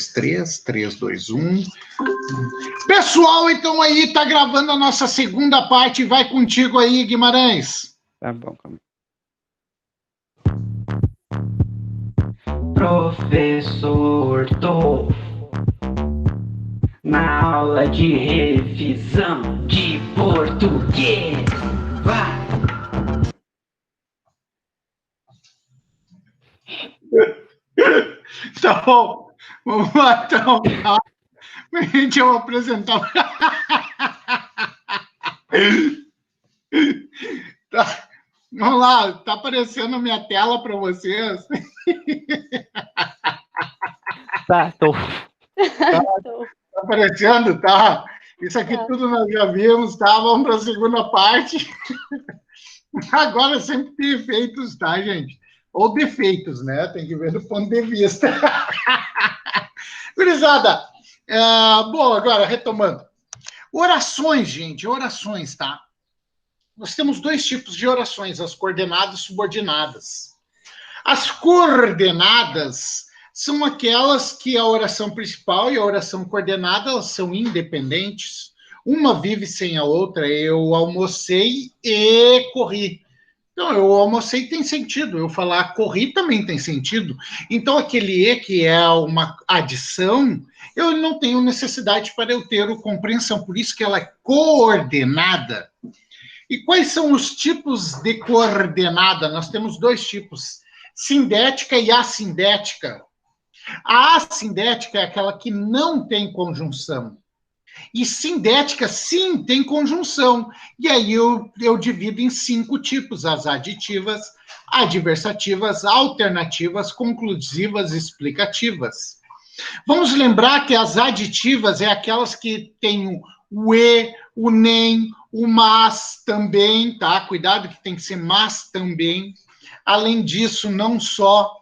3, 3, 2, 1. Pessoal, então aí tá gravando a nossa segunda parte. Vai contigo aí, Guimarães. Tá bom, calma. Professor Tô na aula de revisão de português. Vai! Tá bom. Vamos lá, então. Tá? Gente, eu vou apresentar. Tá. Vamos lá, tá aparecendo a minha tela para vocês? Tá, tô. Tá aparecendo, tá? Isso aqui tudo nós já vimos, tá? Vamos para a segunda parte. Agora sempre tem efeitos, tá, gente? Ou defeitos, né? Tem que ver do ponto de vista. Gurizada, bom, agora retomando. Orações, gente, orações, tá? Nós temos dois tipos de orações, as coordenadas e subordinadas. As coordenadas são aquelas que a oração principal e a oração coordenada elas são independentes. Uma vive sem a outra. Eu almocei e corri. Então, eu almocei tem sentido. Eu falar corri também tem sentido. Então, aquele e que é uma adição, eu não tenho necessidade para eu ter o compreensão. Por isso que ela é coordenada. E quais são os tipos de coordenada? Nós temos dois tipos, sindética e assindética. A assindética é aquela que não tem conjunção. E sindética, sim, tem conjunção. E aí eu divido em 5 tipos, as aditivas, adversativas, alternativas, conclusivas e explicativas. Vamos lembrar que as aditivas é aquelas que têm o e, o nem, o mas também, tá? Cuidado que tem que ser mas também. Além disso, não só.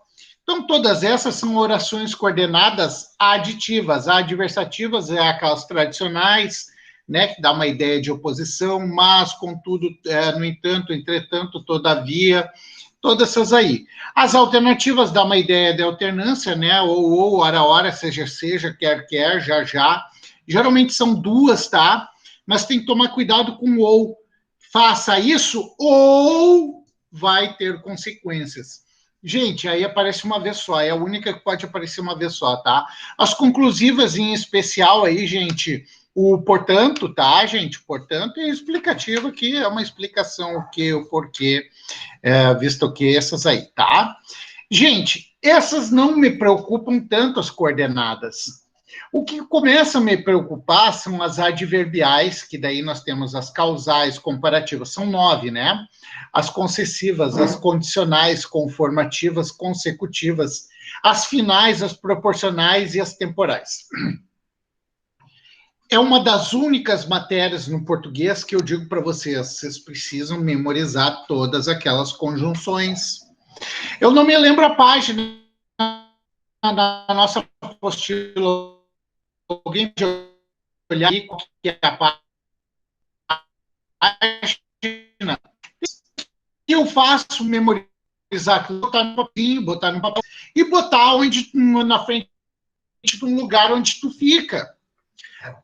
Então, todas essas são orações coordenadas aditivas. Adversativas é aquelas tradicionais, né? Que dá uma ideia de oposição, mas, contudo, no entanto, entretanto, todavia, todas essas aí. As alternativas dá uma ideia de alternância, né? Ou, hora, seja, quer, já. Geralmente são duas, tá? Mas tem que tomar cuidado com o ou. Faça isso ou vai ter consequências. Gente, aí aparece uma vez só, é a única que pode aparecer uma vez só, tá? As conclusivas em especial aí, gente, o portanto, tá, gente? Portanto, é explicativo que é uma explicação o que, o porquê, visto que essas aí, tá? Gente, essas não me preocupam tanto as coordenadas. O que começa a me preocupar são as adverbiais, que daí nós temos as causais, comparativas, são 9, né? As concessivas, as condicionais, conformativas, consecutivas, as finais, as proporcionais e as temporais. É uma das únicas matérias no português que eu digo para vocês, vocês precisam memorizar todas aquelas conjunções. Eu não me lembro a página da nossa apostila. Alguém pode olhar aí qual que é a página. E eu faço memorizar, botar no papel e botar onde, na frente de um lugar onde tu fica.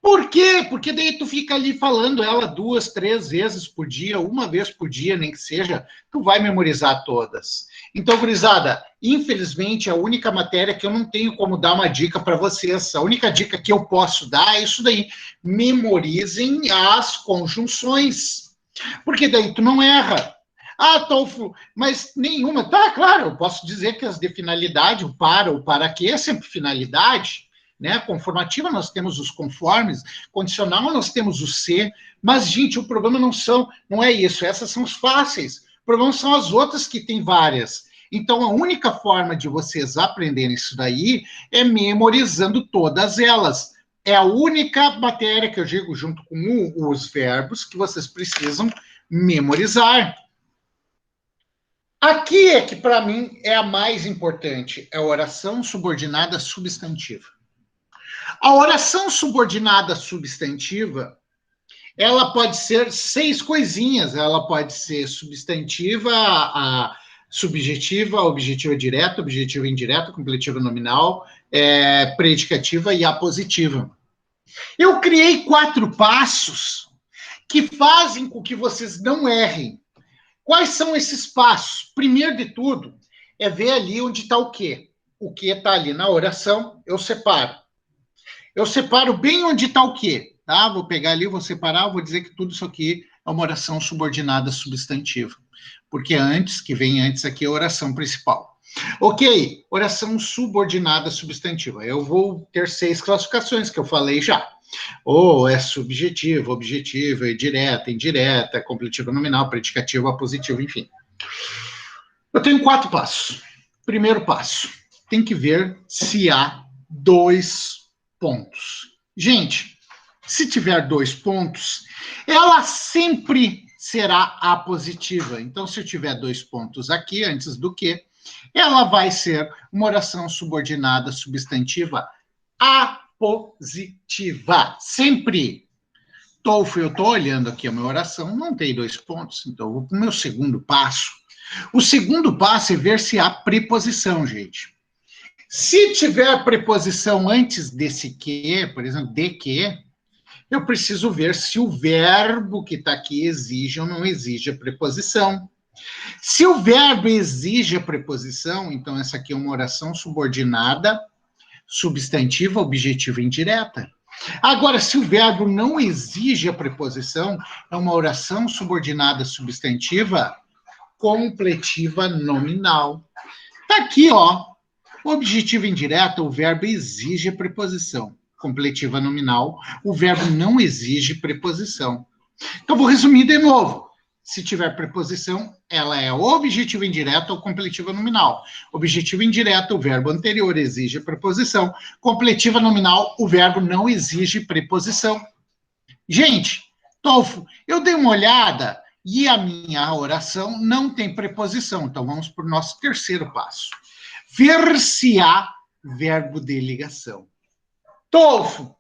Por quê? Porque daí tu fica ali falando ela 2, 3 vezes por dia, uma vez por dia, nem que seja, tu vai memorizar todas. Então, gurizada, infelizmente, a única matéria que eu não tenho como dar uma dica para vocês, a única dica que eu posso dar é isso daí, memorizem as conjunções, porque daí tu não erra. Ah, Tolfo, mas nenhuma. Tá, claro, eu posso dizer que as de finalidade, o para quê é sempre finalidade, né? Conformativa nós temos os conformes, condicional nós temos o se, mas, gente, o problema não é isso, essas são os fáceis, o problema são as outras que tem várias. Então, a única forma de vocês aprenderem isso daí é memorizando todas elas. É a única matéria que eu digo, junto com os verbos, que vocês precisam memorizar. Aqui é que, para mim, é a mais importante, é a oração subordinada substantiva. A oração subordinada substantiva, ela pode ser 6 coisinhas. Ela pode ser substantiva, subjetiva, objetiva direta, objetiva indireta, completiva nominal, predicativa e apositiva. Eu criei 4 passos que fazem com que vocês não errem. Quais são esses passos? Primeiro de tudo, é ver ali onde está o quê. O quê está ali na oração, eu separo. Eu separo bem onde está o quê, tá? Vou pegar ali, vou separar, vou dizer que tudo isso aqui é uma oração subordinada substantiva. Porque antes, que vem antes aqui, é a oração principal. Ok, oração subordinada substantiva. Eu vou ter 6 classificações, que eu falei já. Ou é subjetiva, objetiva, direta, indireta, completiva nominal, predicativa, apositiva, enfim. Eu tenho 4 passos. Primeiro passo, tem que ver se há 2 pontos. Gente, se tiver 2 pontos, ela sempre será apositiva. Então, se eu tiver 2 pontos aqui, antes do que, ela vai ser uma oração subordinada substantiva apositiva. Sempre. Tolfo, eu estou olhando aqui a minha oração, não tem 2 pontos, então eu vou para o meu segundo passo. O segundo passo é ver se há preposição, gente. Se tiver preposição antes desse que, por exemplo, de que, eu preciso ver se o verbo que está aqui exige ou não exige a preposição. Se o verbo exige a preposição, então essa aqui é uma oração subordinada, substantiva, objetiva e indireta. Agora, se o verbo não exige a preposição, é uma oração subordinada substantiva, completiva nominal. Está aqui, ó. Objetiva indireta, o verbo exige a preposição. Completiva nominal, o verbo não exige preposição. Então, vou resumir de novo. Se tiver preposição, ela é objetiva indireta ou completiva nominal. Objetiva indireta, o verbo anterior exige a preposição. Completiva nominal, o verbo não exige preposição. Gente, Tolfo, eu dei uma olhada e a minha oração não tem preposição. Então, vamos para o nosso terceiro passo. Ver se há verbo de ligação. Tolfo,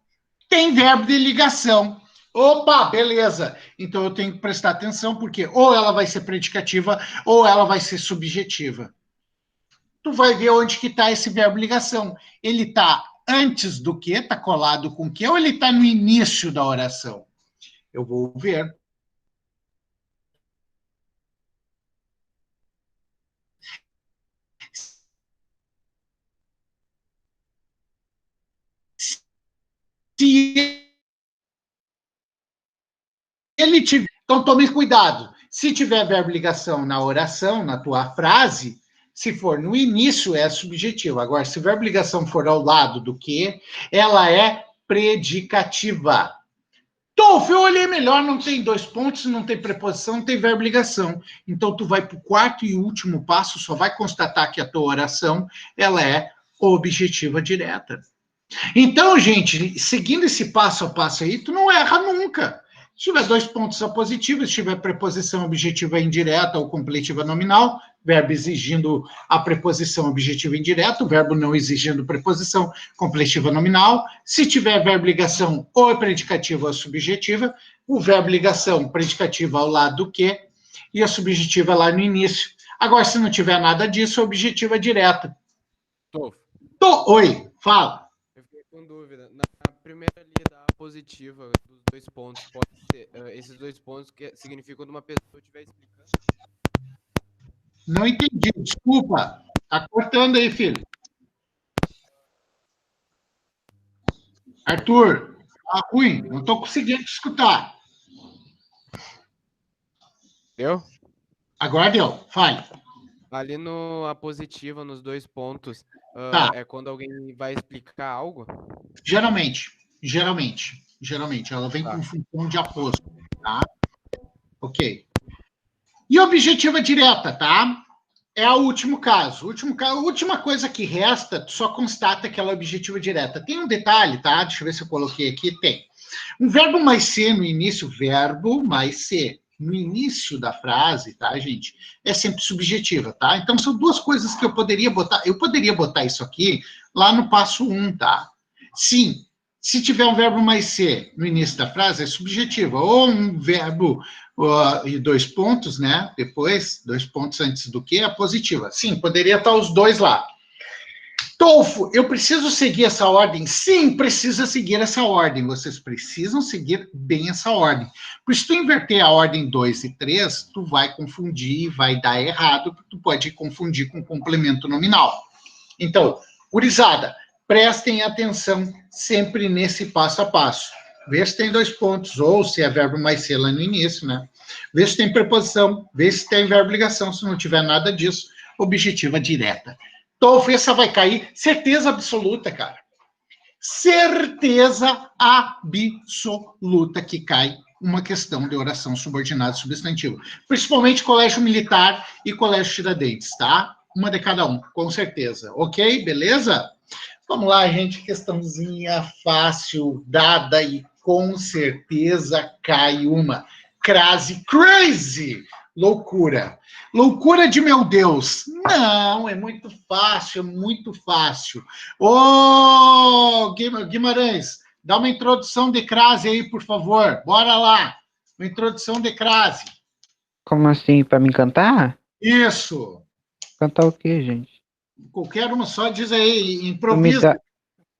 tem verbo de ligação. Opa, beleza. Então eu tenho que prestar atenção, porque ou ela vai ser predicativa, ou ela vai ser subjetiva. Tu vai ver onde que está esse verbo ligação. Ele está antes do que? Está colado com o que? Ou ele está no início da oração? Eu vou ver. Se ele tiver... Então, tome cuidado. Se tiver verbo ligação na oração, na tua frase, se for no início, é subjetiva. Agora, se o verbo ligação for ao lado do que, ela é predicativa. Tolfo, eu olhei melhor, não tem 2 pontos, não tem preposição, não tem verbo ligação. Então, tu vai para o 4º e último passo, só vai constatar que a tua oração, ela é objetiva direta. Então, gente, seguindo esse passo a passo aí, tu não erra nunca. Se tiver 2 pontos apositivos, se tiver preposição objetiva indireta ou completiva nominal, verbo exigindo a preposição objetiva indireta, o verbo não exigindo preposição completiva nominal. Se tiver verbo ligação ou é predicativa ou subjetiva, o verbo ligação predicativa ao lado do que e a subjetiva lá no início. Agora, se não tiver nada disso, a objetiva direta. Oi, fala. Eu fiquei com dúvida. Na primeira lida positiva dos 2 pontos, pode ser esses 2 pontos que significam quando uma pessoa estiver explicando? Não entendi, desculpa. Tá cortando aí, filho. Arthur, tá ruim, não tô conseguindo te escutar. Deu? Agora deu, fale. Ali no a positiva, nos 2 pontos, Tá. é quando alguém vai explicar algo? Geralmente, ela vem Tá. com função de aposto, tá? Ok. E objetiva direta, tá? É o último caso. A última coisa que resta, tu só constata que ela é objetiva direta. Tem um detalhe, tá? Deixa eu ver se eu coloquei aqui. Tem. Um verbo mais ser no início, verbo mais ser no início da frase, tá, gente? É sempre subjetiva, tá? Então, são 2 coisas que eu poderia botar. Eu poderia botar isso aqui lá no passo 1, tá? Sim, se tiver um verbo mais ser no início da frase, é subjetiva. Ou um verbo E 2 pontos, né? Depois, 2 pontos antes do que? A positiva. Sim, poderia estar os dois lá. Tolfo, eu preciso seguir essa ordem? Sim, precisa seguir essa ordem. Vocês precisam seguir bem essa ordem. Porque se tu inverter a ordem 2 e 3, tu vai confundir, vai dar errado, tu pode confundir com complemento nominal. Então, gurizada, prestem atenção sempre nesse passo a passo. Vê se tem 2 pontos, ou se é verbo mais ser lá no início, né? Vê se tem preposição, vê se tem verbo ligação. Se não tiver nada disso, objetiva direta. Tolfo, essa vai cair, certeza absoluta, cara. Certeza absoluta que cai uma questão de oração subordinada substantiva. Principalmente colégio militar e colégio Tiradentes, tá? Uma de cada um, com certeza. Ok? Beleza? Vamos lá, gente. Questãozinha fácil, dada e com certeza cai uma. Crase crazy! Loucura. Loucura de meu Deus. Não, é muito fácil, é muito fácil. Ô, Guimarães, dá uma introdução de crase aí, por favor. Bora lá. Uma introdução de crase. Como assim? Pra me cantar? Isso. Cantar o quê, gente? Qualquer uma só, diz aí, improvisa.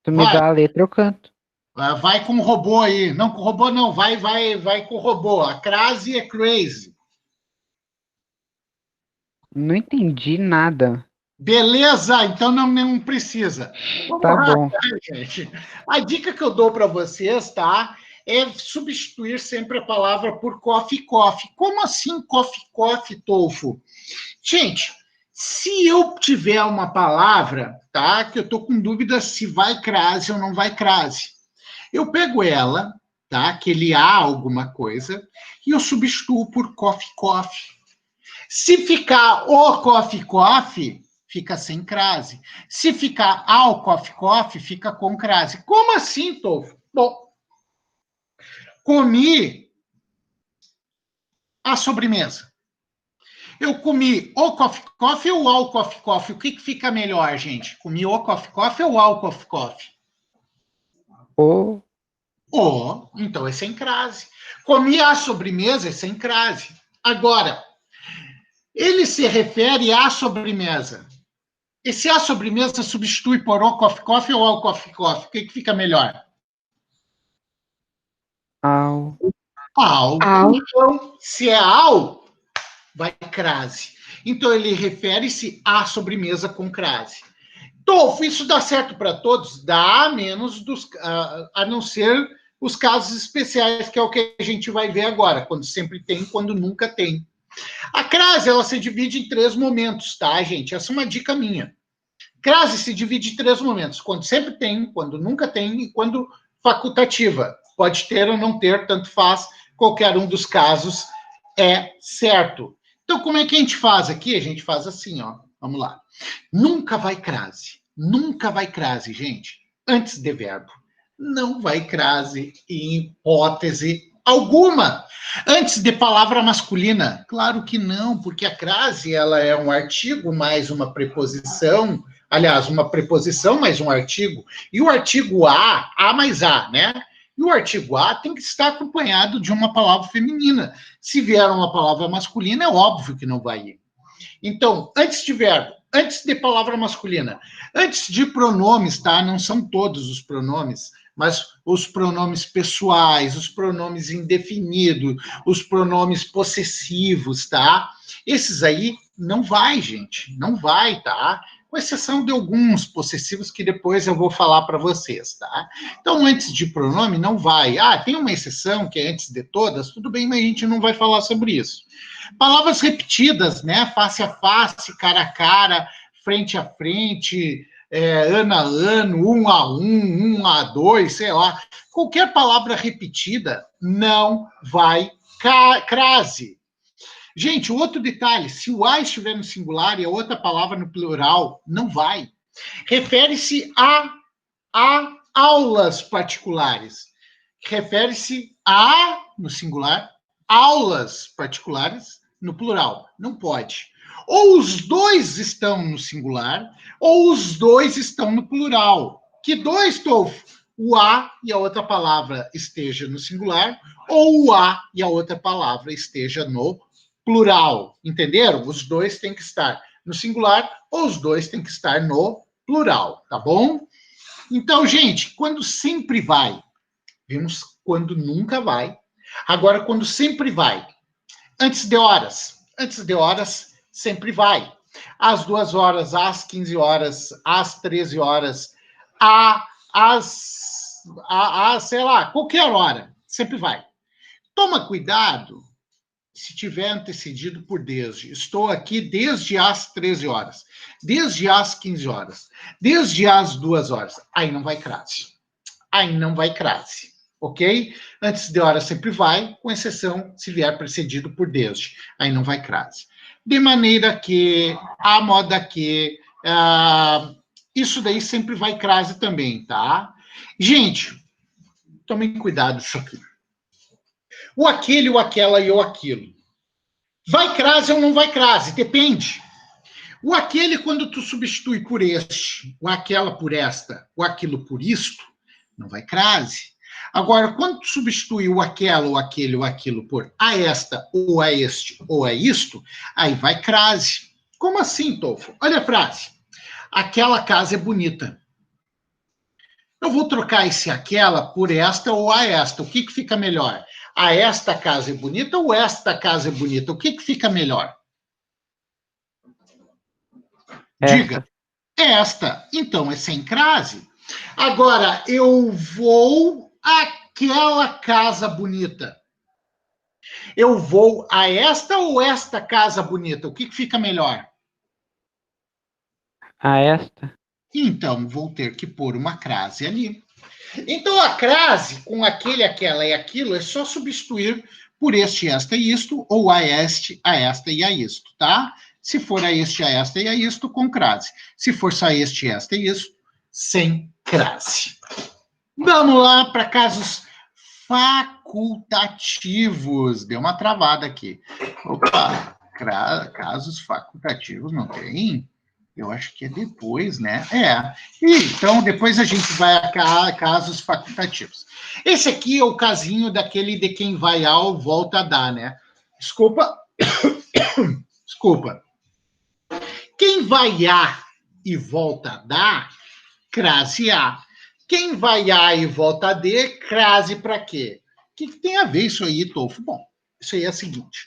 Tu me dá a letra, eu canto. Vai com o robô aí. Não, com o robô não. Vai com o robô. A crase é crazy. Não entendi nada. Beleza, então não precisa. Vamos Tá lá, bom. gente. A dica que eu dou para vocês, tá? É substituir sempre a palavra por coffee. Como assim coffee, Tolfo? Gente, se eu tiver uma palavra, tá? Que eu tô com dúvida se vai crase ou não vai crase. Eu pego ela, tá? Aquele há alguma coisa, e eu substituo por coffee. Se ficar o coffee, fica sem crase. Se ficar ao coffee, fica com crase. Como assim, Tolfo? Bom, comi a sobremesa. Eu comi o coffee ou ao coffee? O que fica melhor, gente? Comi o coffee ou ao coffee? Ô, Então é sem crase. Comi a sobremesa, é sem crase. Agora, ele se refere à sobremesa. E se a sobremesa substitui por o coffee ou ao coffee? O que fica melhor? ao. Ao. Então, se é ao, vai crase. Então, ele refere-se à sobremesa com crase. Tolfo, isso dá certo para todos? Dá, a não ser os casos especiais, que é o que a gente vai ver agora, quando sempre tem, quando nunca tem. A crase, ela se divide em 3 momentos, tá, gente? Essa é uma dica minha. Crase se divide em 3 momentos, quando sempre tem, quando nunca tem e quando facultativa. Pode ter ou não ter, tanto faz, qualquer um dos casos é certo. Então, como é que a gente faz aqui? A gente faz assim, ó. Vamos lá. Nunca vai crase, gente, antes de verbo. Não vai crase em hipótese alguma. Antes de palavra masculina, claro que não, porque a crase ela é um artigo mais uma preposição, aliás, uma preposição mais um artigo, e o artigo a mais a, né? E o artigo a tem que estar acompanhado de uma palavra feminina. Se vier uma palavra masculina, é óbvio que não vai ir. Então, antes de verbo, antes de palavra masculina, antes de pronomes, tá? Não são todos os pronomes, mas os pronomes pessoais, os pronomes indefinidos, os pronomes possessivos, tá? Esses aí não vai, gente, não vai, tá? Com exceção de alguns possessivos que depois eu vou falar para vocês, tá? Então, antes de pronome, não vai. Tem uma exceção que é antes de todas, tudo bem, mas a gente não vai falar sobre isso. Palavras repetidas, né? Face a face, cara a cara, frente a frente, ano a ano, 1 a 1, 1 a 2, sei lá. Qualquer palavra repetida não vai crase. Gente, outro detalhe, se o a estiver no singular e a outra palavra no plural, não vai. Refere-se a aulas particulares. Refere-se a, no singular, aulas particulares no plural. Não pode. Ou os dois estão no singular, ou os dois estão no plural. Que dois, Tolfo? o a e a outra palavra esteja no singular, ou o a e a outra palavra esteja no plural. Entenderam? Os dois têm que estar no singular, ou os dois têm que estar no plural, tá bom? Então, gente, quando sempre vai, vimos quando nunca vai. Agora, quando sempre vai, antes de horas, sempre vai. Às 2 horas, às 15 horas, às 13 horas, sei lá, qualquer hora, sempre vai. Toma cuidado se tiver antecedido por desde. Estou aqui desde às 13 horas, desde às 15 horas, desde às 2 horas. Aí não vai crase. Aí não vai crase. Ok? Antes de hora sempre vai, com exceção se vier precedido por desde. Aí não vai crase. De maneira que, a moda que, isso daí sempre vai crase também, tá? Gente, tomem cuidado disso aqui. O aquele, o aquela e o aquilo. Vai crase ou não vai crase? Depende. O aquele, quando tu substitui por este, o aquela por esta, o aquilo por isto, não vai crase. Agora, quando tu substitui o aquela, ou aquele, ou aquilo por a esta, ou a este, ou a isto, aí vai crase. Como assim, Tolfo? Olha a frase. Aquela casa é bonita. Eu vou trocar esse aquela por esta ou a esta. O que fica melhor? A esta casa é bonita ou esta casa é bonita? O que fica melhor? Diga. Esta. Então, é sem crase. Agora, eu vou àquela casa bonita. Eu vou a esta ou esta casa bonita? O que fica melhor? A esta. Então, vou ter que pôr uma crase ali. Então, a crase, com aquele, aquela e aquilo, é só substituir por este, esta e isto, ou a este, a esta e a isto, tá? Se for a este, a esta e a isto, com crase. Se for só este, esta e isto, sem crase. Vamos lá para casos facultativos. Deu uma travada aqui. Opa, casos facultativos não tem? Eu acho que é depois, né? Então, depois a gente vai a casos facultativos. Esse aqui é o casinho daquele de quem vai ao, volta a dar, né? Desculpa. Desculpa. Quem vai a e volta a dar, crase a. Quem vai a e volta a d, crase para quê? O que tem a ver isso aí, Tolfo? Bom, isso aí é o seguinte.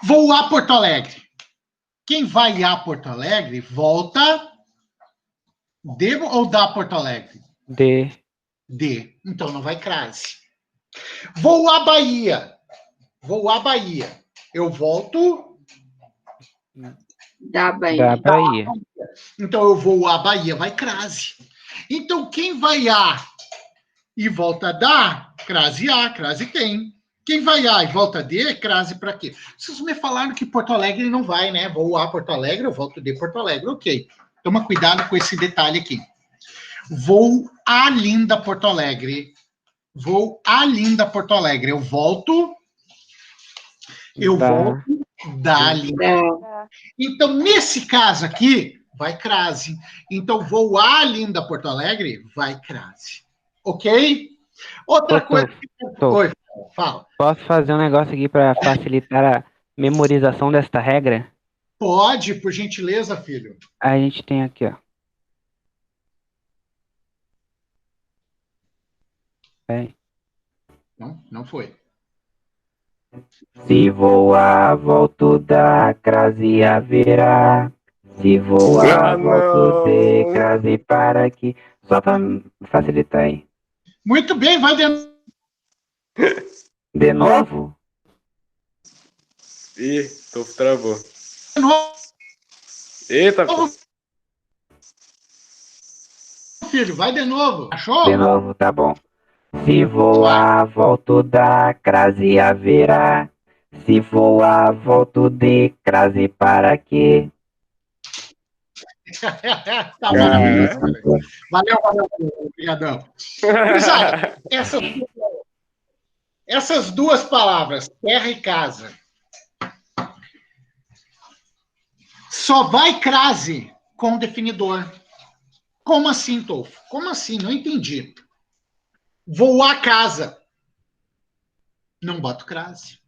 Vou a Porto Alegre. Quem vai a Porto Alegre, volta de ou da Porto Alegre? De. Então não vai crase. Vou à Bahia. Eu volto Da Bahia. Da Bahia. Então eu vou à Bahia, vai crase. Então quem vai a e volta da, crase a, crase tem. Quem vai a e volta de, crase para quê? Vocês me falaram que Porto Alegre não vai, né? Vou a Porto Alegre, eu volto de Porto Alegre. Ok. Toma cuidado com esse detalhe aqui. Vou a linda Porto Alegre. Eu volto da linda. Então, nesse caso aqui, vai crase. Então, vou a linda Porto Alegre, vai crase. Ok? Outra coisa. Oi, fala. Posso fazer um negócio aqui para facilitar a memorização desta regra? Pode, por gentileza, filho. A gente tem aqui, ó. Não foi. Se voar, volto da crase haverá. Se voar, volto de crase para aqui. Só para facilitar aí. Muito bem, vai de novo? Ih, Tolfo travou. novo, Eita, pô. filho, vai de novo. Achou? De novo, tá bom. Se voar, volto da crase haverá. Se voar, volto de crase para aqui. Tá bom. Valeu, obrigadão. Cruzado, essas duas palavras, terra e casa, só vai crase com definidor. Como assim, Tolfo? Como assim? Não entendi. Vou à casa. Não boto crase.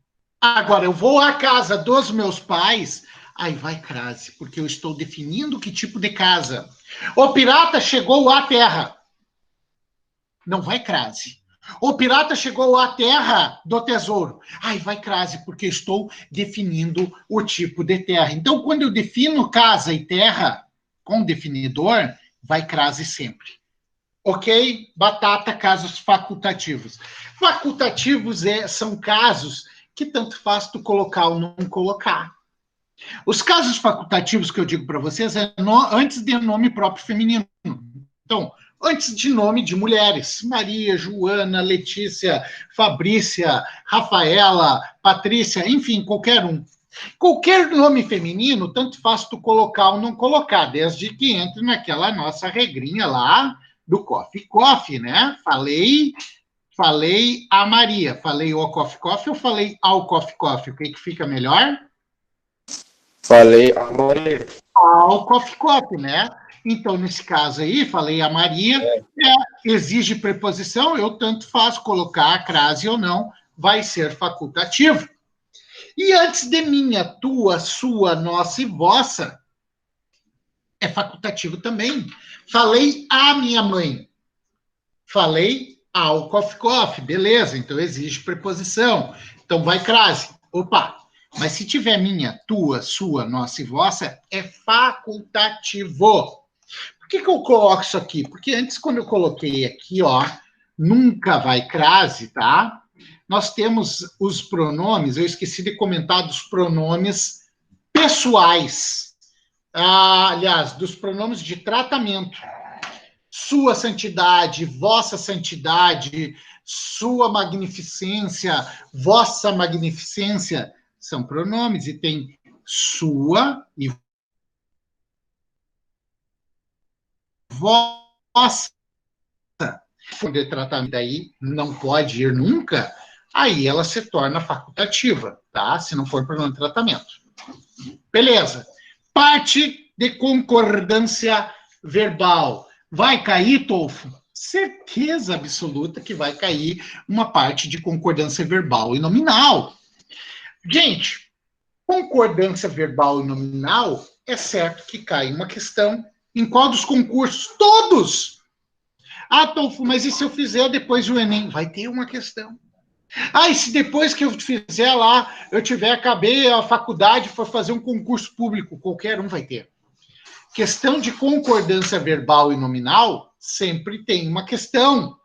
Agora, eu vou à casa dos meus pais, aí vai crase, porque eu estou definindo que tipo de casa. O pirata chegou à terra. Não vai crase. O pirata chegou à terra do tesouro. Aí vai crase, porque estou definindo o tipo de terra. Então, quando eu defino casa e terra com definidor, vai crase sempre. Ok? Batata, casos facultativos. Facultativos são casos que tanto faz tu colocar ou não colocar. Os casos facultativos que eu digo para vocês é antes de nome próprio feminino. Então, antes de nome de mulheres. Maria, Joana, Letícia, Fabrícia, Rafaela, Patrícia, enfim, qualquer um. Qualquer nome feminino, tanto faz tu colocar ou não colocar, desde que entre naquela nossa regrinha lá do coffee, né? Falei a Maria, falei o coffee ou falei ao coffee? O que fica melhor? Falei a Maria. Ao coffee, né? Então, nesse caso aí, falei a Maria, exige preposição, eu tanto faço colocar a crase ou não, vai ser facultativo. E antes de minha, tua, sua, nossa e vossa, é facultativo também. Falei a minha mãe. Falei ao coffee, beleza, então exige preposição. Então vai crase. Opa, mas se tiver minha, tua, sua, nossa e vossa, é facultativo. Por que eu coloco isso aqui? Porque antes, quando eu coloquei aqui, ó, nunca vai crase, tá? Nós temos os pronomes, eu esqueci de comentar dos pronomes pessoais. Aliás, dos pronomes de tratamento. Sua santidade, vossa santidade, sua magnificência, vossa magnificência, são pronomes, e tem sua e vossa. Quando é tratamento aí, não pode ir nunca, aí ela se torna facultativa, tá? Se não for pronome de tratamento. Beleza. Parte de concordância verbal. Vai cair, Tolfo? Certeza absoluta que vai cair uma parte de concordância verbal e nominal. Gente, concordância verbal e nominal, é certo que cai uma questão em qual dos concursos? Todos! Tolfo, mas e se eu fizer depois do Enem? Vai ter uma questão. E se depois que eu fizer lá, acabei a faculdade, for fazer um concurso público, qualquer um vai ter. Questão de concordância verbal e nominal, sempre tem uma questão.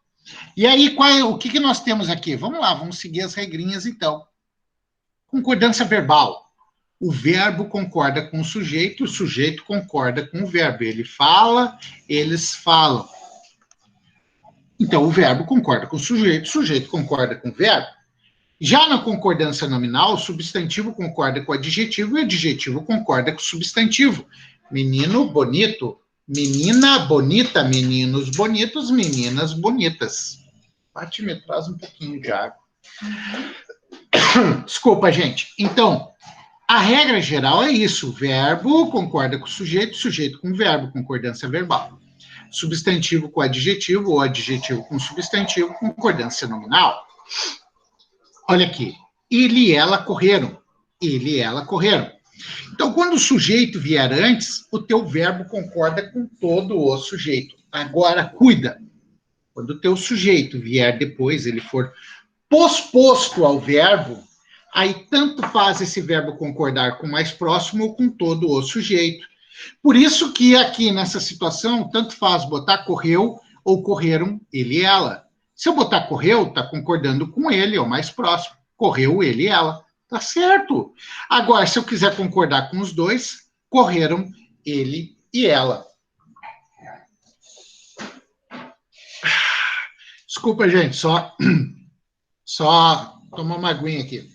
E aí, o que nós temos aqui? Vamos lá, vamos seguir as regrinhas, então. Concordância verbal. O verbo concorda com o sujeito concorda com o verbo. Ele fala, eles falam. Então, o verbo concorda com o sujeito concorda com o verbo. Já na concordância nominal, o substantivo concorda com o adjetivo e o adjetivo concorda com o substantivo. Menino bonito, menina bonita, meninos bonitos, meninas bonitas. Pati, me traz um pouquinho de água. Desculpa, gente. Então, a regra geral é isso. O verbo concorda com o sujeito com o verbo, concordância verbal. Substantivo com adjetivo, ou adjetivo com substantivo, concordância nominal. Olha aqui. Ele e ela correram. Ele e ela correram. Então, quando o sujeito vier antes, o teu verbo concorda com todo o sujeito. Agora, cuida. Quando o teu sujeito vier depois, ele for posposto ao verbo, aí tanto faz esse verbo concordar com o mais próximo ou com todo o sujeito. Por isso que aqui nessa situação, tanto faz botar correu ou correram ele e ela. Se eu botar correu, está concordando com ele, é o mais próximo. Correu ele e ela. Tá certo. Agora, se eu quiser concordar com os dois, correram ele e ela. Desculpa, gente, só tomar uma aguinha aqui.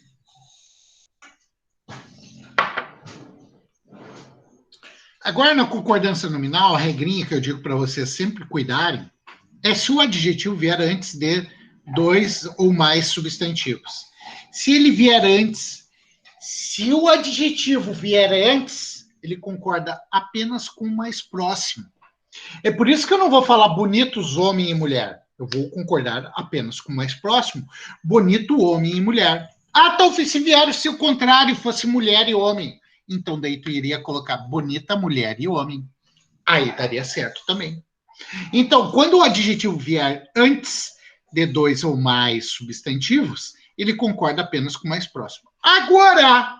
Agora, na concordância nominal, a regrinha que eu digo para vocês sempre cuidarem é se o adjetivo vier antes de dois ou mais substantivos. Se ele vier antes, se o adjetivo vier antes, ele concorda apenas com o mais próximo. É por isso que eu não vou falar bonitos homem e mulher. Eu vou concordar apenas com o mais próximo. Bonito homem e mulher. Ah, tá, se vier se o contrário fosse mulher e homem. Então daí tu iria colocar bonita mulher e homem. Aí daria certo também. Então, quando o adjetivo vier antes de dois ou mais substantivos, ele concorda apenas com o mais próximo. Agora,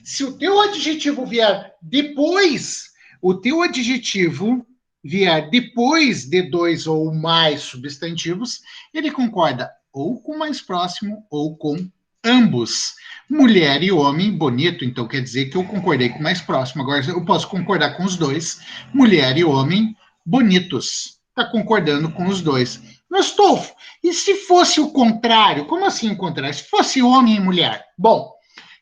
se o teu adjetivo vier depois, o teu adjetivo vier depois de dois ou mais substantivos, ele concorda ou com o mais próximo ou com ambos. Mulher e homem, bonito, então quer dizer que eu concordei com o mais próximo. Agora eu posso concordar com os dois. Mulher e homem, bonitos. Está concordando com os dois. Mas, Tolfo, e se fosse o contrário? Como assim o contrário? Se fosse homem e mulher? Bom,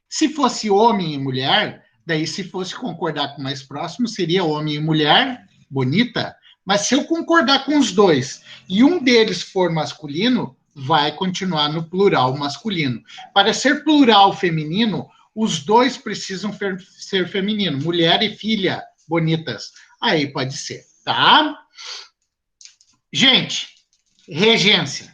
se fosse homem e mulher, daí se fosse concordar com o mais próximo, seria homem e mulher, bonita. Mas se eu concordar com os dois e um deles for masculino, vai continuar no plural masculino. Para ser plural feminino, os dois precisam ser feminino. Mulher e filha, bonitas. Aí pode ser, tá? Gente, regência.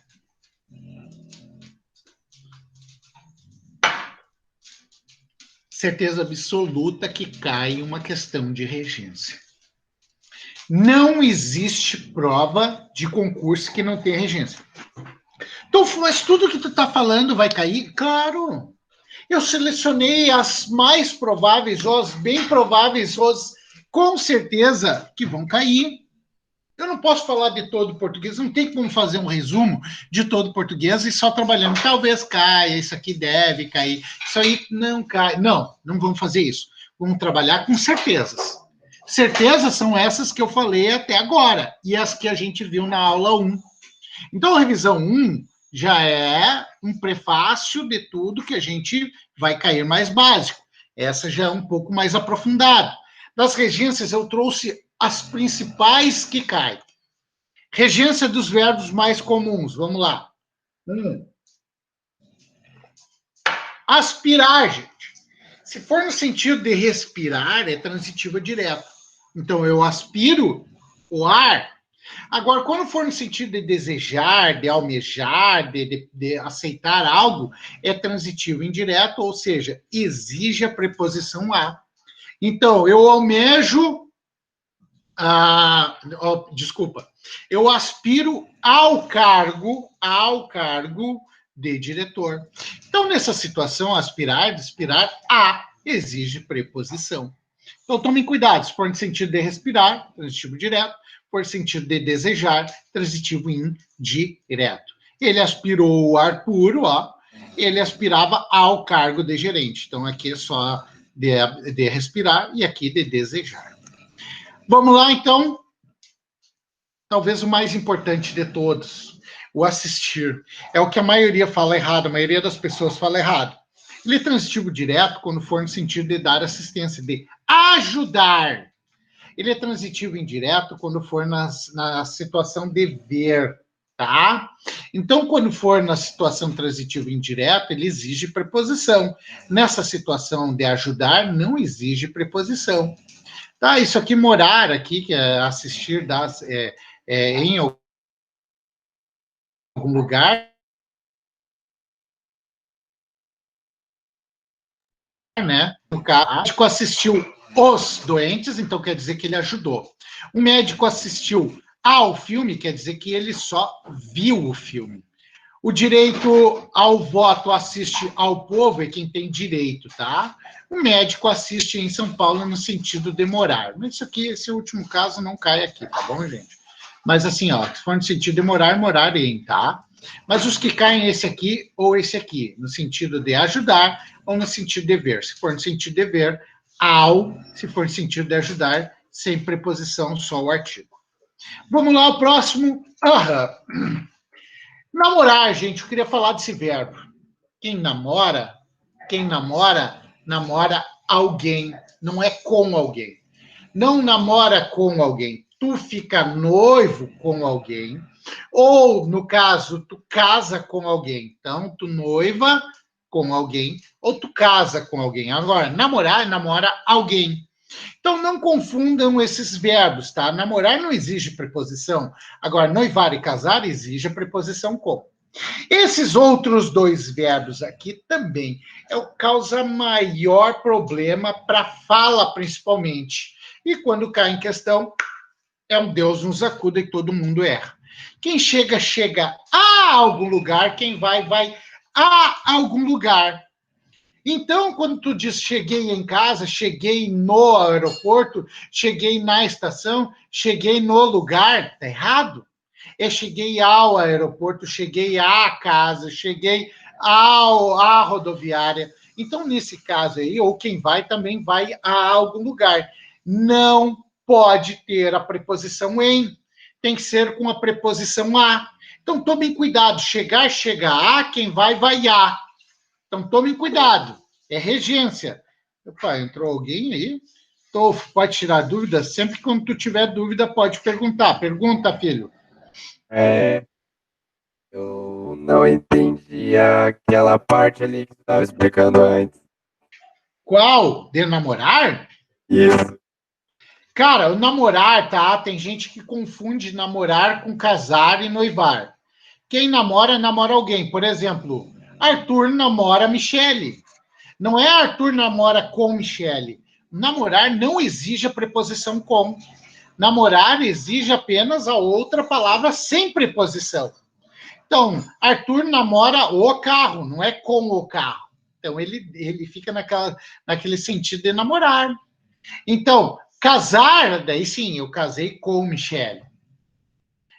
Certeza absoluta que cai uma questão de regência. Não existe prova de concurso que não tenha regência. Então, mas tudo que tu está falando vai cair? Claro. Eu selecionei as mais prováveis, ou as bem prováveis, ou as com certeza que vão cair. Eu não posso falar de todo o português, não tem como fazer um resumo de todo o português e só trabalhando. Talvez caia, isso aqui deve cair, isso aí não cai. Não, não vamos fazer isso. Vamos trabalhar com certezas. Certezas são essas que eu falei até agora e as que a gente viu na aula 1. Então, a revisão 1 já é um prefácio de tudo que a gente vai cair mais básico. Essa já é um pouco mais aprofundada. Das regências, eu trouxe as principais que caem. Regência dos verbos mais comuns. Vamos lá. Aspirar, gente. Se for no sentido de respirar, é transitiva direta. Então, eu aspiro o ar. Agora, quando for no sentido de desejar, de almejar, de aceitar algo, é transitivo indireto, ou seja, exige a preposição a. Então, eu almejo... eu aspiro ao cargo de diretor. Então, nessa situação, aspirar a exige preposição. Então, tomem cuidado, se for no sentido de respirar, transitivo direto, for no sentido de desejar, transitivo indireto. Ele aspirou o ar puro, ó, ele aspirava ao cargo de gerente. Então, aqui é só de respirar e aqui de desejar. Vamos lá, então. Talvez o mais importante de todos, o assistir. É o que a maioria fala errado, a maioria das pessoas fala errado. Ele é transitivo direto quando for no sentido de dar assistência, de ajudar. Ele é transitivo indireto quando for na situação de ver, tá? Então, quando for na situação transitiva indireta, ele exige preposição. Nessa situação de ajudar, não exige preposição. Tá, isso aqui, morar aqui, que é assistir em algum lugar, né? No caso, o médico assistiu os doentes, então quer dizer que ele ajudou. O médico assistiu ao filme, quer dizer que ele só viu o filme. O direito ao voto assiste ao povo, é quem tem direito, tá? O médico assiste em São Paulo no sentido de morar. Mas isso aqui, esse último caso não cai aqui, tá bom, gente? Mas assim, ó, se for no sentido de morar, morar em, tá? Mas os que caem esse aqui ou esse aqui, no sentido de ajudar ou no sentido de ver. Se for no sentido de ver, ao, se for no sentido de ajudar, sem preposição, só o artigo. Vamos lá, o próximo. Namorar, gente, eu queria falar desse verbo. Quem namora, namora alguém, não é com alguém. Não namora com alguém. Tu fica noivo com alguém, ou, no caso, tu casa com alguém. Então, tu noiva com alguém, ou tu casa com alguém. Agora, namorar, namora alguém. Então, não confundam esses verbos, tá? Namorar não exige preposição. Agora, noivar e casar exige a preposição com. Esses outros dois verbos aqui também é o que causa maior problema para fala, principalmente. E quando cai em questão, é um Deus nos acuda e todo mundo erra. Quem chega, chega a algum lugar. Quem vai, vai a algum lugar. Então, quando tu diz cheguei em casa, cheguei no aeroporto, cheguei na estação, cheguei no lugar, tá errado. É cheguei ao aeroporto, cheguei à casa, cheguei à rodoviária. Então, nesse caso aí, ou quem vai também vai a algum lugar. Não pode ter a preposição em, tem que ser com a preposição a. Então, tomem cuidado, chegar, chega a, quem vai, vai a. Então, tomem cuidado, é regência. Opa, entrou alguém aí? Tolfo, pode tirar dúvida? Sempre que quando tu tiver dúvida, pode perguntar. Pergunta, filho. Eu não entendi aquela parte ali que você estava explicando antes. Qual? De namorar? Isso. Cara, o namorar, tá? Tem gente que confunde namorar com casar e noivar. Quem namora, namora alguém. Por exemplo, Arthur namora Michele. Não é Arthur namora com Michele. Namorar não exige a preposição com. Namorar exige apenas a outra palavra sem preposição. Então, Arthur namora o carro, não é com o carro. Então, ele fica naquele sentido de namorar. Então, casar, daí sim, eu casei com Michele.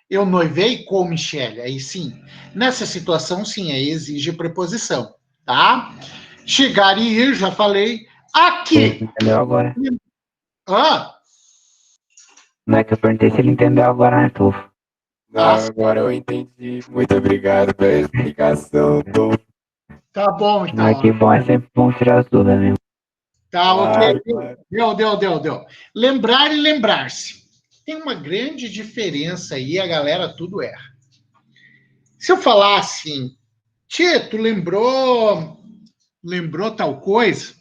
Eu noivei com Michele, aí sim. Nessa situação, sim, aí exige preposição, tá? Chegar e ir, já falei. Aqui. Entendeu agora? Ah, Não é que eu perguntei se ele entendeu agora, né, Tufo? Não, agora eu entendi. Muito obrigado pela explicação, Tom. tá bom, Não é então. que bom, é sempre bom tirar as dúvidas mesmo. Tá, ok. Claro. Deu. Lembrar e lembrar-se. Tem uma grande diferença aí, a galera tudo erra. Se eu falar assim, Tchê, tu lembrou tal coisa?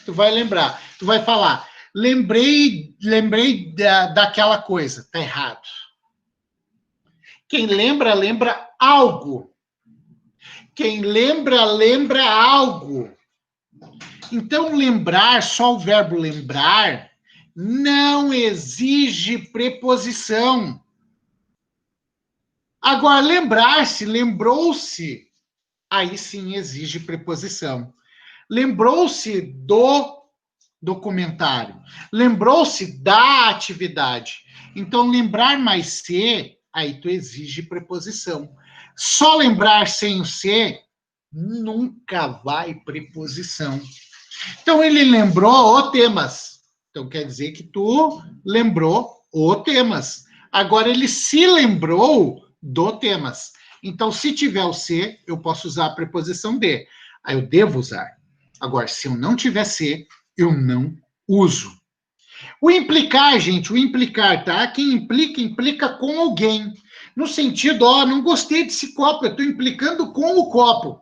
Tu vai lembrar. Tu vai falar, lembrei daquela coisa. Tá errado. Quem lembra, lembra algo. Quem lembra, lembra algo. Então, lembrar, só o verbo lembrar, não exige preposição. Agora, lembrar-se, lembrou-se, aí sim exige preposição. Lembrou-se do documentário. Lembrou-se da atividade. Então, lembrar mais se, aí tu exige preposição. Só lembrar sem o se, nunca vai preposição. Então, ele lembrou o temas. Então, quer dizer que tu lembrou o temas. Agora, ele se lembrou do temas. Então, se tiver o se, eu posso usar a preposição de. Aí eu devo usar. Agora, se eu não tiver se, eu não uso. O implicar, gente, o implicar, tá? Quem implica, implica com alguém. No sentido, ó, não gostei desse copo, eu estou implicando com o copo.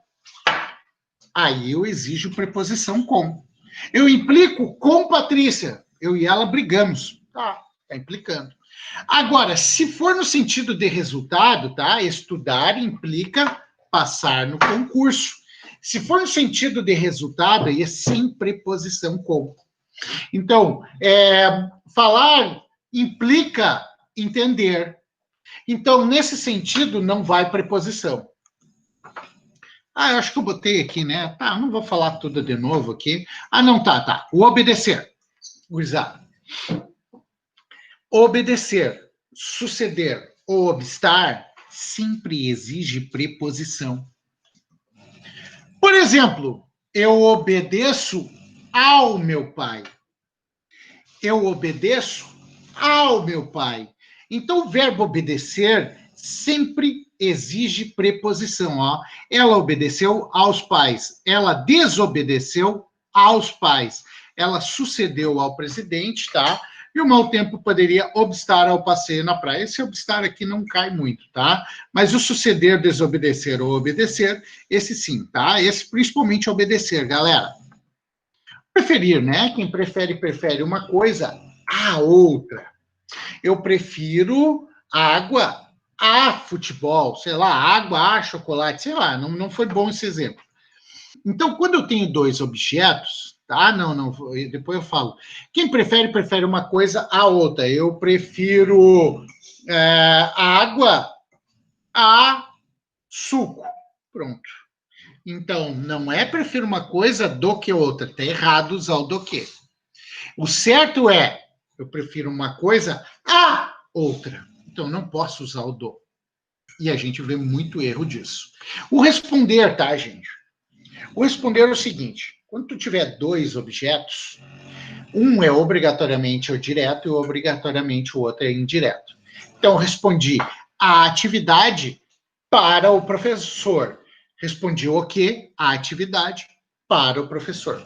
Aí eu exijo preposição com. Eu implico com Patrícia. Eu e ela brigamos. Tá implicando. Agora, se for no sentido de resultado, tá? Estudar implica passar no concurso. Se for no sentido de resultado, aí é sem preposição com. Então, falar implica entender. Então, nesse sentido, não vai preposição. Eu acho que eu botei aqui, né? Tá, não vou falar tudo de novo aqui. Não, tá. O obedecer. Gurizada. Obedecer, suceder ou obstar sempre exige preposição. Por exemplo, eu obedeço ao meu pai. Eu obedeço ao meu pai. Então, o verbo obedecer sempre exige preposição. Ó. Ela obedeceu aos pais. Ela desobedeceu aos pais. Ela sucedeu ao presidente, tá? E o mau tempo poderia obstar ao passeio na praia. Esse obstar aqui não cai muito, tá? Mas o suceder, desobedecer ou obedecer, esse sim, tá? Esse principalmente obedecer, galera. Preferir, né? Quem prefere uma coisa à outra. Eu prefiro água a futebol, sei lá, água a chocolate, sei lá, não foi bom esse exemplo. Então, quando eu tenho dois objetos, tá? Não, depois eu falo. Quem prefere uma coisa a outra. Eu prefiro água a suco. Pronto. Então, não é prefiro uma coisa do que outra. Está errado usar o do que. O certo é, eu prefiro uma coisa a outra. Então, não posso usar o do. E a gente vê muito erro disso. O responder, tá, gente? O responder é o seguinte: quando tu tiver dois objetos, um é obrigatoriamente o direto e obrigatoriamente o outro é indireto. Então, eu respondi a atividade para o professor. Respondi o quê? A atividade para o professor.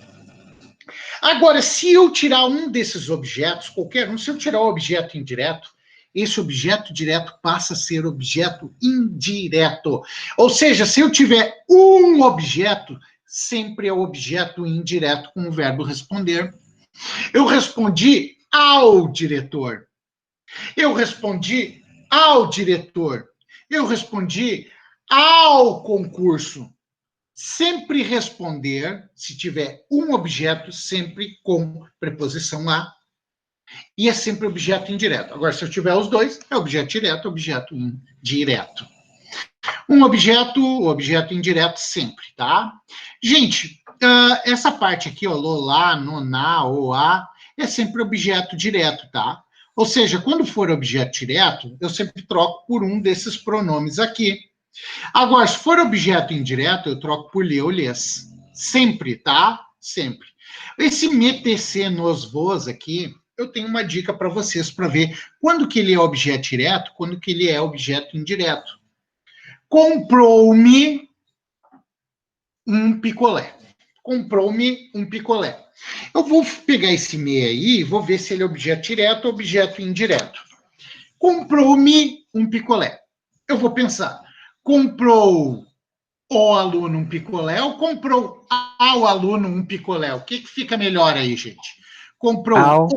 Agora, se eu tirar um desses objetos, qualquer um, se eu tirar o objeto indireto, esse objeto direto passa a ser objeto indireto. Ou seja, se eu tiver um objeto, sempre é objeto indireto com o verbo responder. Eu respondi ao diretor. Eu respondi ao diretor. Eu respondi ao concurso. Sempre responder, se tiver um objeto, sempre com preposição a, e é sempre objeto indireto. Agora, se eu tiver os dois, é objeto direto, objeto indireto. Um objeto indireto sempre, tá? Gente, essa parte aqui, ó, lolá, noná, oá, é sempre objeto direto, tá? Ou seja, quando for objeto direto, eu sempre troco por um desses pronomes aqui. Agora, se for objeto indireto, eu troco por lhe ou lhes. Sempre, tá? Sempre. Esse metc nos vos aqui, eu tenho uma dica para vocês para ver quando que ele é objeto direto, quando que ele é objeto indireto. Comprou-me um picolé. Comprou-me um picolé. Eu vou pegar esse me aí e vou ver se ele é objeto direto ou objeto indireto. Comprou-me um picolé. Eu vou pensar, comprou o aluno um picolé ou comprou ao aluno um picolé? O que fica melhor aí, gente? Comprou ao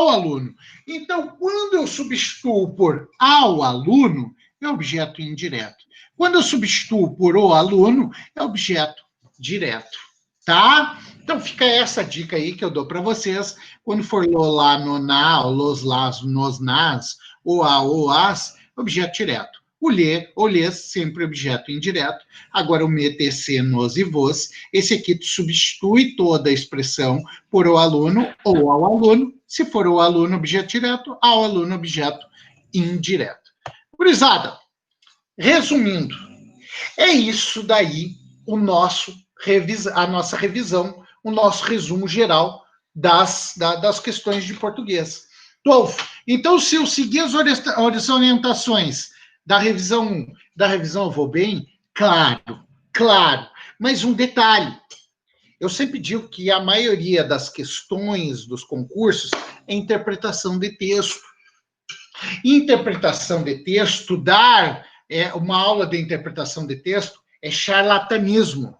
aluno. Então, quando eu substituo por ao aluno, é objeto indireto. Quando eu substituo por o aluno, é objeto direto, tá? Então, fica essa dica aí que eu dou para vocês. Quando for lolá, noná, los, las, nos, nas, oá, oás, objeto direto. O lhe ou lhes, sempre objeto indireto. Agora, o metc, nos e vos, esse aqui substitui toda a expressão por o aluno ou ao aluno. Se for o aluno, objeto direto, ao aluno, objeto indireto. Gurizada, resumindo, é isso daí a nossa revisão, o nosso resumo geral das questões de português. Então, se eu seguir as orientações da revisão 1, da revisão eu vou bem? Claro. Mas um detalhe, eu sempre digo que a maioria das questões dos concursos é interpretação de texto. Interpretação de texto, dar uma aula de interpretação de texto é charlatanismo.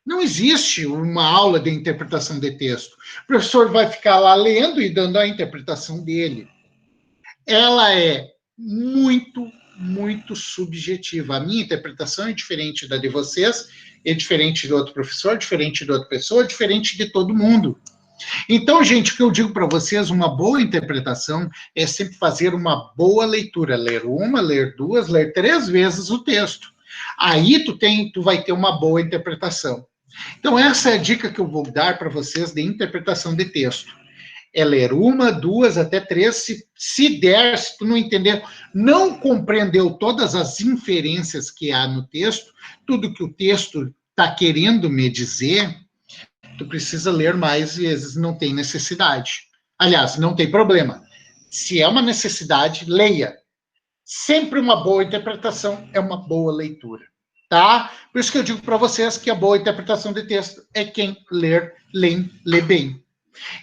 Não existe uma aula de interpretação de texto. O professor vai ficar lá lendo e dando a interpretação dele. Ela é muito subjetiva. A minha interpretação é diferente da de vocês, é diferente de outro professor, diferente de outra pessoa, diferente de todo mundo. Então, gente, o que eu digo para vocês, uma boa interpretação é sempre fazer uma boa leitura, ler uma, ler duas, ler 3 vezes o texto. Aí tu vai ter uma boa interpretação. Então, essa é a dica que eu vou dar para vocês de interpretação de texto. É ler 1, 2, até 3, se der, se tu não entender, não compreendeu todas as inferências que há no texto, tudo que o texto está querendo me dizer, tu precisa ler mais vezes, não tem necessidade. Aliás, não tem problema. Se é uma necessidade, leia. Sempre uma boa interpretação é uma boa leitura, tá? Por isso que eu digo para vocês que a boa interpretação de texto é quem lê bem.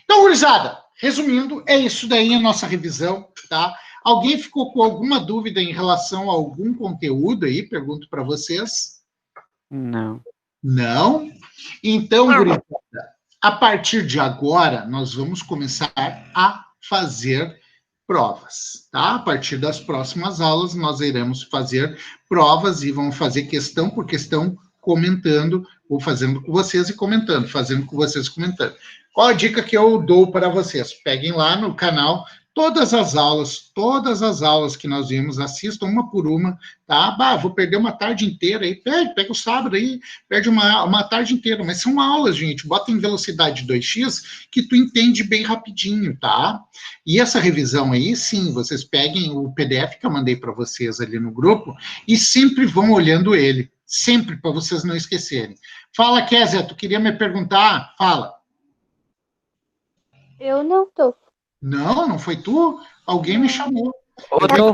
Então, gurizada, resumindo, é isso daí a nossa revisão, tá? Alguém ficou com alguma dúvida em relação a algum conteúdo aí? Pergunto para vocês. Não. Não? Então, gurizada, a partir de agora, nós vamos começar a fazer provas, tá? A partir das próximas aulas, nós iremos fazer provas e vamos fazer questão por questão, comentando, ou fazendo com vocês e comentando, fazendo com vocês e comentando. Qual a dica que eu dou para vocês? Peguem lá no canal todas as aulas que nós vimos, assistam uma por uma, tá? Bah, vou perder uma tarde inteira aí, pega o sábado aí, perde uma tarde inteira, mas são aulas, gente, bota em velocidade 2x, que tu entende bem rapidinho, tá? E essa revisão aí, sim, vocês peguem o PDF que eu mandei para vocês ali no grupo, e sempre vão olhando ele, sempre, para vocês não esquecerem. Fala, Kézia, tu queria me perguntar? Fala. Eu não tô. Não, não foi tu? Alguém me chamou. Ô, tô